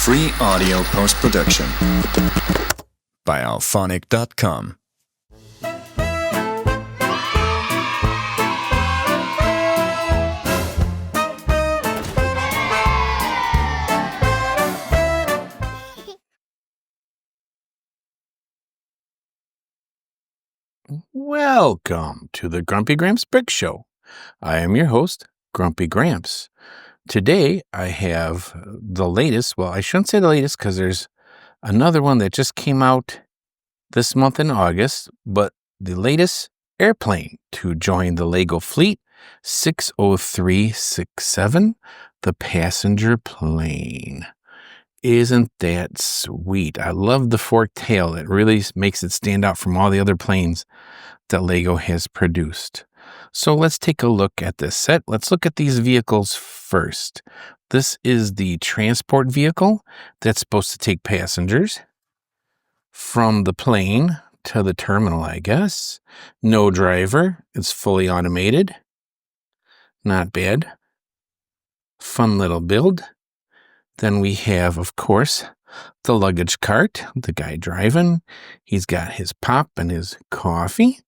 Free audio post-production by alphonic.com. Welcome to the Grumpy Gramps Bricks Show. I am your host, Grumpy Gramps. Today, I have the latest, well, I shouldn't say the latest because there's another one that just came out this month in August, but the latest airplane to join the LEGO fleet, 60367, the passenger plane. Isn't that sweet? I love the forked tail. It really makes it stand out from all the other planes that LEGO has produced. So let's take a look at this set. Let's look at these vehicles first. This is the transport vehicle that's supposed to take passengers from the plane to the terminal, I guess. No driver. It's fully automated. Not bad. Fun little build. Then we have, of course, the luggage cart, the guy driving. He's got his pop and his coffee.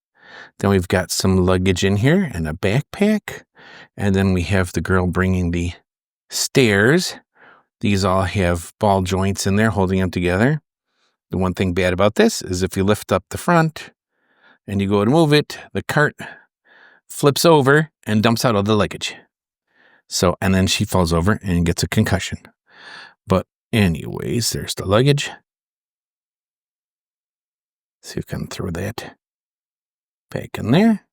Then we've got some luggage in here and a backpack. And then we have the girl bringing the stairs. These all have ball joints in there holding them together. The one thing bad about this is if you lift up the front and you go to move it, the cart flips over and dumps out all the luggage. So, and then she falls over and gets a concussion. But anyways, there's the luggage. See if we can throw that back in there.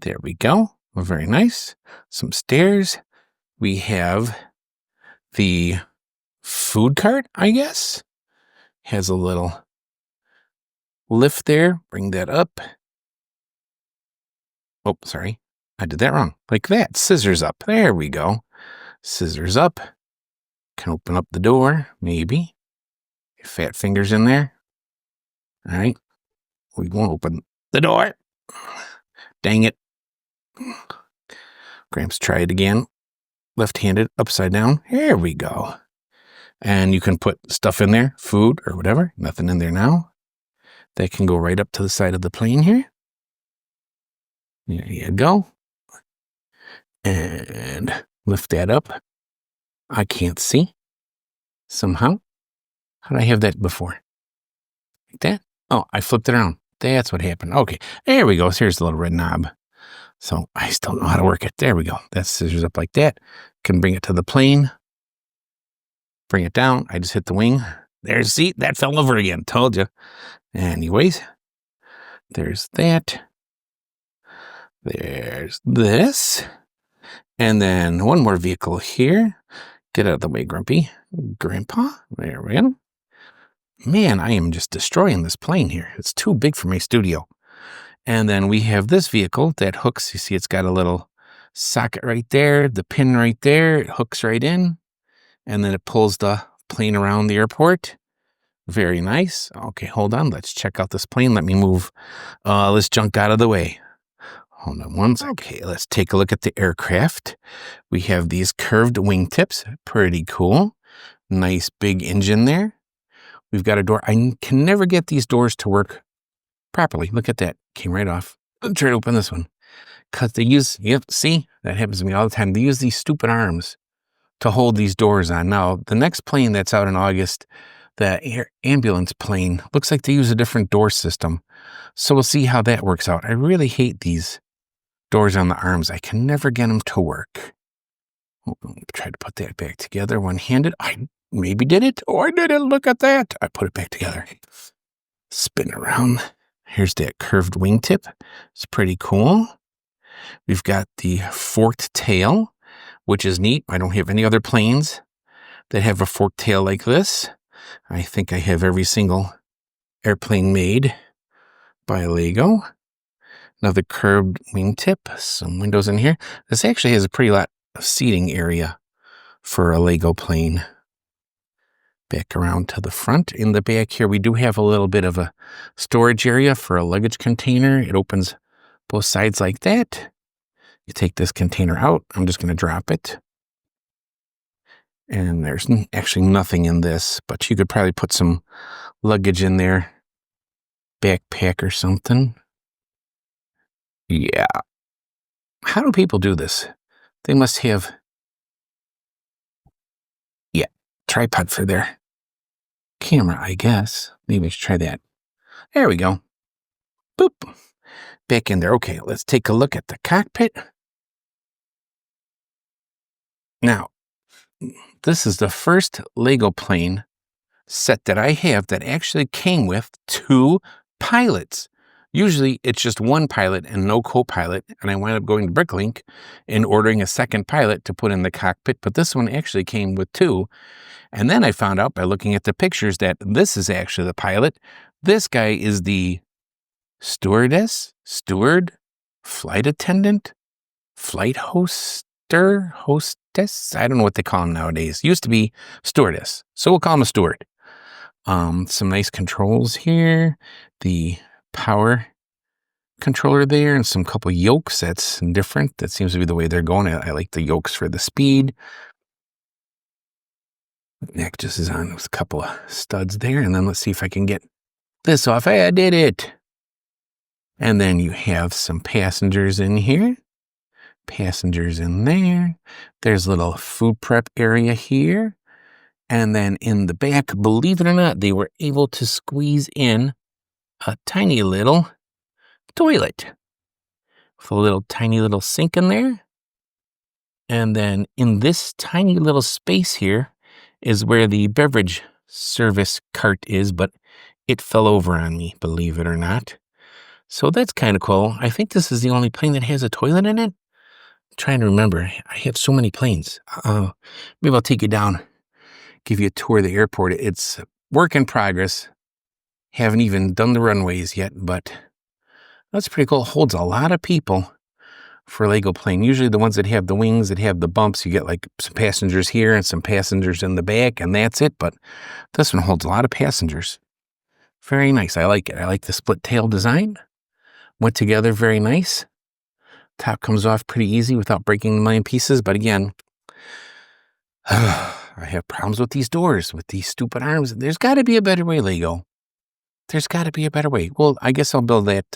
There we go. Very nice. Some stairs. We have the food cart, I guess. Has a little lift there. Bring that up. Oh, sorry. I did that wrong. Like that. Scissors up. There we go. Scissors up. Can open up the door, maybe. Fat fingers in there. All right. We won't open the door. Dang it. Gramps, try it again. Left-handed, upside down. Here we go. And you can put stuff in there, food or whatever. Nothing in there now. That can go right up to the side of the plane here. There you go. And lift that up. I can't see. Somehow. How did I have that before? Like that? Oh, I flipped it around. That's what happened. Okay, there we go. So here's the little red knob. So I still know how to work it. There we go. That scissors up like that. Can bring it to the plane. Bring it down. I just hit the wing. There's, see, that fell over again. Told you. Anyways, there's that. There's this. And then one more vehicle here. Get out of the way, Grumpy. Grandpa. There we go. Man, I am just destroying this plane here. It's too big for my studio. And then we have this vehicle that hooks. You see, it's got a little socket right there, the pin right there. It hooks right in. And then it pulls the plane around the airport. Very nice. Okay, hold on. Let's check out this plane. Let me move this junk out of the way. Hold on one second. Okay, let's take a look at the aircraft. We have these curved wingtips. Pretty cool. Nice big engine there. We've got a door. I can never get these doors to work properly. Look at that. Came right off. I'll try to open this one. Because they use, yep, see? That happens to me all the time. They use these stupid arms to hold these doors on. Now, the next plane that's out in August, the ambulance plane, looks like they use a different door system. So we'll see how that works out. I really hate these doors on the arms. I can never get them to work. Oh, try to put that back together one-handed. I maybe did it. Oh, I did it. Look at that. I put it back together. Spin around. Here's that curved wingtip. It's pretty cool. We've got the forked tail, which is neat. I don't have any other planes that have a forked tail like this. I think I have every single airplane made by LEGO. Another curved wingtip. Some windows in here. This actually has a pretty lot of seating area for a LEGO plane. Back around to the front. In the back here, we do have a little bit of a storage area for a luggage container. It opens both sides like that. You take this container out. I'm just going to drop it. And there's actually nothing in this, but you could probably put some luggage in there. Backpack or something. Yeah. How do people do this? They must have, tripod for their camera, I guess. Maybe I should try that. There we go. Boop. Back in there. Okay, let's take a look at the cockpit. Now, this is the first Lego plane set that I have that actually came with 2 pilots. Usually it's just 1 pilot and no co-pilot, and I wound up going to Bricklink and ordering a second pilot to put in the cockpit, but this one actually came with 2. And then I found out by looking at the pictures that this is actually the pilot. This guy is the steward, flight attendant, flight hostess. I don't know what they call them nowadays. Used to be stewardess, so we'll call him a steward. Some nice controls here. The power controller there, and some couple yokes. That's different. That seems to be the way they're going. I like the yokes for the speed. Neck just is on with a couple of studs there, and then let's see if I can get this off. Hey, I did it. And then you have some passengers in here. Passengers in there. There's a little food prep area here. And then in the back, believe it or not, they were able to squeeze in a tiny little toilet with a little tiny little sink in there. And then in this tiny little space here is where the beverage service cart is, but it fell over on me, believe it or not. So that's kind of cool. I think this is the only plane that has a toilet in it. I'm trying to remember. I have so many planes. Maybe I'll take you down, give you a tour of the airport. It's work in progress. Haven't even done the runways yet, but that's pretty cool. It holds a lot of people for a Lego plane. Usually the ones that have the wings, that have the bumps, you get like some passengers here and some passengers in the back, and that's it. But this one holds a lot of passengers. Very nice. I like it. I like the split tail design. Went together very nice. Top comes off pretty easy without breaking a million pieces. But again, I have problems with these doors, with these stupid arms. There's got to be a better way, Lego. There's got to be a better way. Well, I guess I'll build that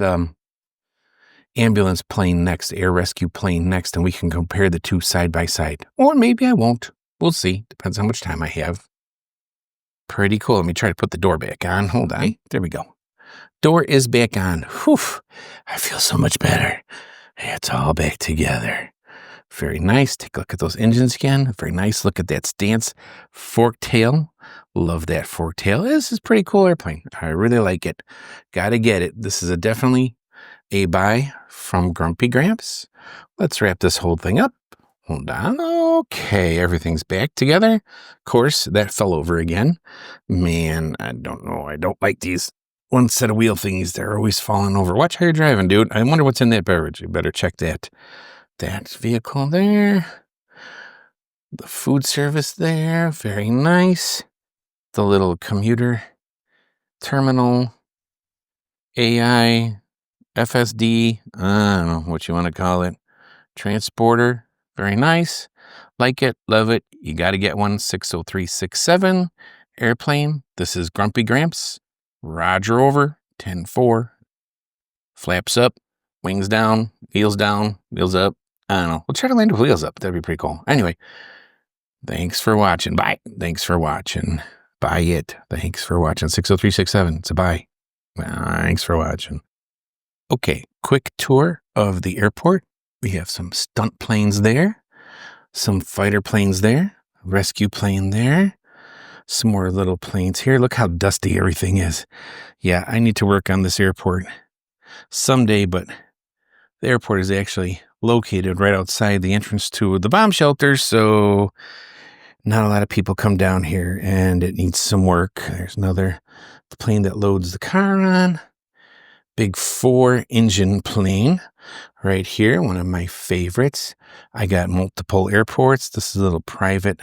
ambulance plane next, air rescue plane next, and we can compare the two side by side. Or maybe I won't. We'll see. Depends how much time I have. Pretty cool. Let me try to put the door back on. Hold on. There we go. Door is back on. Whew. I feel so much better. It's all back together. Very nice. Take a look at those engines again. Very nice. Look at that stance. Fork tail. Love that fork tail. This is a pretty cool airplane. I really like it. Gotta get it. This is definitely a buy from Grumpy Gramps. Let's wrap this whole thing up. Hold on. Okay, everything's back together. Of course, that fell over again. Man, I don't know. I don't like these one set of wheel thingies. They're always falling over. Watch how you're driving, dude. I wonder what's in that beverage. You better check that. That vehicle there. The food service there. Very nice. The little commuter terminal. AI. FSD. I don't know what you want to call it. Transporter. Very nice. Like it. Love it. You got to get one. 60367. Airplane. This is Grumpy Gramps. Roger over. 10-4. Flaps up. Wings down. Wheels up. I don't know. We'll try to land with wheels up. That'd be pretty cool. Anyway. Thanks for watching. Bye. Thanks for watching. Buy it. Thanks for watching. 60367. It's a buy. Thanks for watching. Okay. Quick tour of the airport. We have some stunt planes there. Some fighter planes there. Rescue plane there. Some more little planes here. Look how dusty everything is. Yeah, I need to work on this airport someday, but the airport is actually located right outside the entrance to the bomb shelter, so not a lot of people come down here, and it needs some work. There's another plane that loads the car on. Big 4-engine plane right here, one of my favorites. I got multiple airports. This is a little private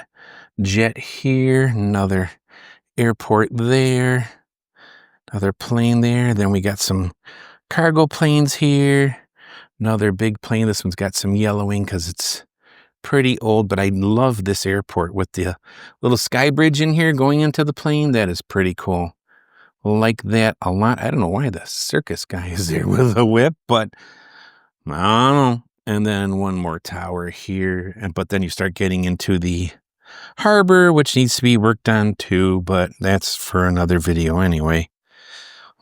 jet here. Another airport there. Another plane there. Then we got some cargo planes here. Another big plane. This one's got some yellowing because it's pretty old, but I love this airport with the little sky bridge in here going into the plane. That is pretty cool. Like that a lot. I don't know why the circus guy is there with a whip, but I don't know. And then one more tower here. But then you start getting into the harbor, which needs to be worked on too, but that's for another video anyway.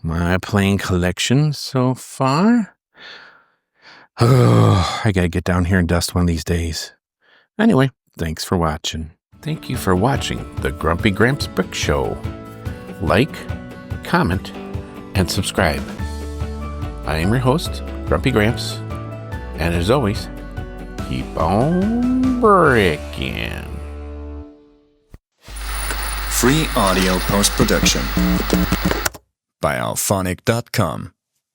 My plane collection so far. Oh, I gotta get down here and dust one of these days. Anyway, thanks for watching. Thank you for watching the Grumpy Gramps Bricks Show. Like, comment, and subscribe. I am your host, Grumpy Gramps, and as always, keep on bricking. Free audio post-production by alphonic.com.